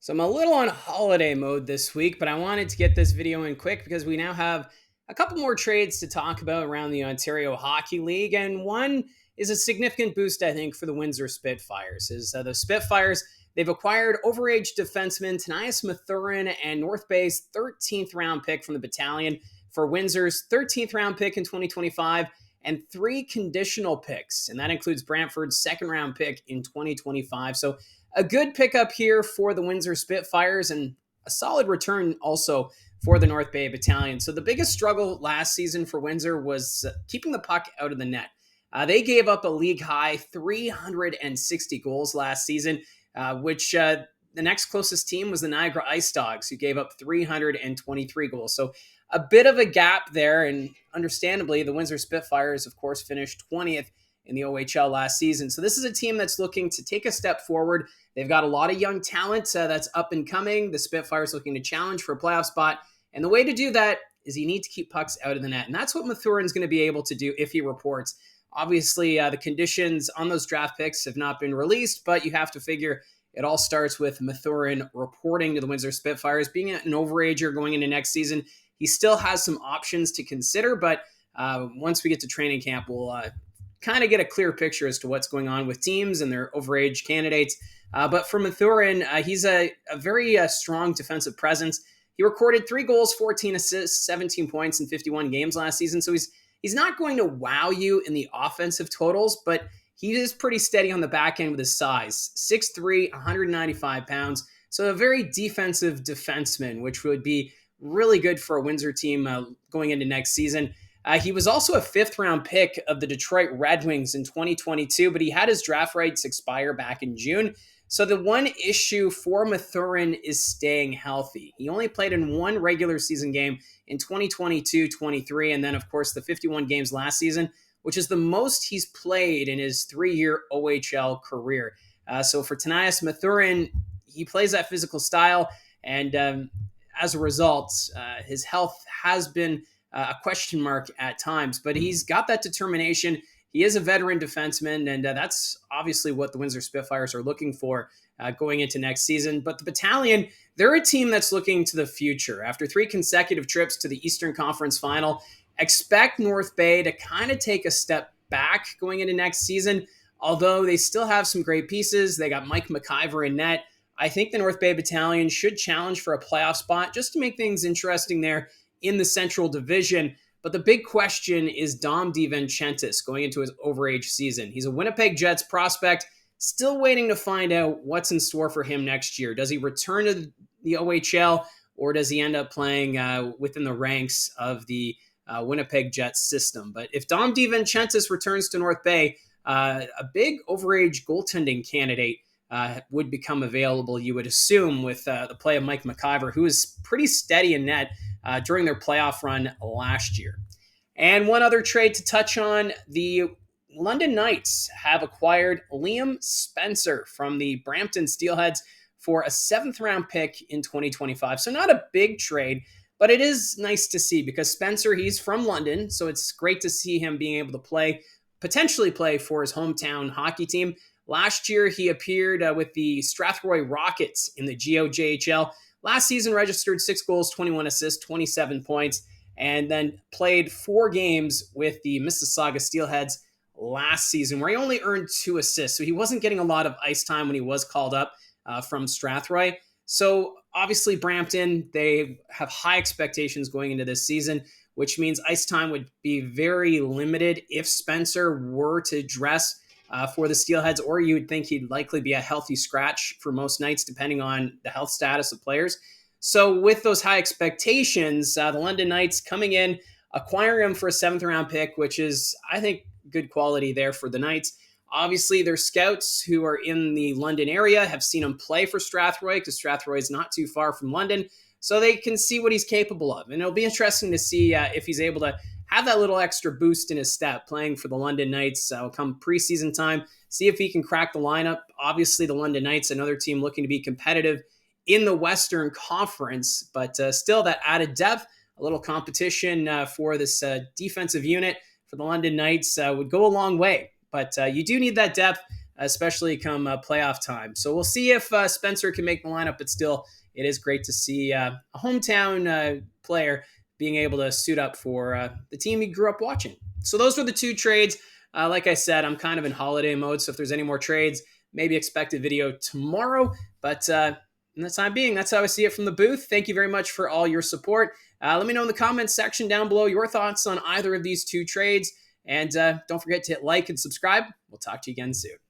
So I'm a little on holiday mode this week, but I wanted to get this video in quick because we now have a couple more trades to talk about around the Ontario Hockey League, and one is a significant boost, I think, for the Windsor Spitfires. Is the Spitfires they've acquired overage defenseman Tnias Mathurin and North Bay's 13th round pick from the battalion for Windsor's 13th round pick in 2025 and three conditional picks, and that includes Brantford's second round pick in 2025. So a good pickup here for the Windsor Spitfires and a solid return also for the North Bay Battalion. So the biggest struggle last season for Windsor was keeping the puck out of the net. They gave up a league high 360 goals last season, which the next closest team was the Niagara Ice Dogs, who gave up 323 goals. So a bit of a gap there, and understandably, the Windsor Spitfires, of course, finished 20th in the OHL last season. So this is a team that's looking to take a step forward. They've got a lot of young talent that's up and coming. The Spitfires looking to challenge for a playoff spot. And the way to do that is you need to keep pucks out of the net. And that's what Mathurin's going to be able to do if he reports. Obviously, the conditions on those draft picks have not been released, but you have to figure it all starts with Mathurin reporting to the Windsor Spitfires. Being an overager going into next season, he still has some options to consider, but once we get to training camp, we'll kind of get a clear picture as to what's going on with teams and their overage candidates. But for Mathurin, he's a very strong defensive presence. He recorded 3 goals, 14 assists, 17 points in 51 games last season. So he's not going to wow you in the offensive totals, but he is pretty steady on the back end with his size. 6'3", 195 pounds. So a very defensive defenseman, which would be really good for a Windsor team going into next season. He was also a 5th-round pick of the Detroit Red Wings in 2022, but he had his draft rights expire back in June. So the one issue for Mathurin is staying healthy. He only played in one regular season game in 2022-23, and then, of course, the 51 games last season, which is the most he's played in his 3-year OHL career. So for Tnias Mathurin, he plays that physical style, and as a result, his health has been a question mark at times, but he's got that determination. He is a veteran defenseman, and that's obviously what the Windsor Spitfires are looking for going into next season. But the battalion, they're a team that's looking to the future. After 3 consecutive trips to the Eastern Conference Final, expect North Bay to kind of take a step back going into next season, although they still have some great pieces. They got Mike McIver in net. I think the North Bay Battalion should challenge for a playoff spot just to make things interesting there in the Central Division. But the big question is Dom DiVincentis going into his overage season. He's a Winnipeg Jets prospect, still waiting to find out what's in store for him next year. Does he return to the OHL, or does he end up playing within the ranks of the Winnipeg Jets system? But if Dom DiVincentis returns to North Bay, a big overage goaltending candidate would become available, you would assume, with the play of Mike McIver, who is pretty steady in net during their playoff run last year. And one other trade to touch on, the London Knights have acquired Liam Spencer from the Brampton Steelheads for a 7th-round pick in 2025. So not a big trade, but it is nice to see because Spencer, he's from London, so it's great to see him being able to potentially play for his hometown hockey team. Last year, he appeared with the Strathroy Rockets in the GOJHL. Last season, registered 6 goals, 21 assists, 27 points, and then played 4 games with the Mississauga Steelheads last season, where he only earned 2 assists. So he wasn't getting a lot of ice time when he was called up from Strathroy. So obviously, Brampton, they have high expectations going into this season, which means ice time would be very limited if Spencer were to dress for the Steelheads, or you would think he'd likely be a healthy scratch for most nights, depending on the health status of players. So with those high expectations, the London Knights coming in, acquiring him for a 7th-round pick, which is, I think, good quality there for the Knights. Obviously, their scouts who are in the London area have seen him play for Strathroy, because Strathroy is not too far from London, so they can see what he's capable of. And it'll be interesting to see if he's able to have that little extra boost in his step playing for the London Knights come preseason time. See if he can crack the lineup. Obviously, the London Knights, another team looking to be competitive in the Western Conference, but still that added depth, a little competition for this defensive unit for the London Knights would go a long way. But you do need that depth especially come playoff time. So we'll see if Spencer can make the lineup, but still, it is great to see a hometown player being able to suit up for the team he grew up watching. So those were the two trades. Like I said, I'm kind of in holiday mode, so if there's any more trades, maybe expect a video tomorrow. But in the time being, that's how I see it from the booth. Thank you very much for all your support. Let me know in the comments section down below your thoughts on either of these two trades. And don't forget to hit like and subscribe. We'll talk to you again soon.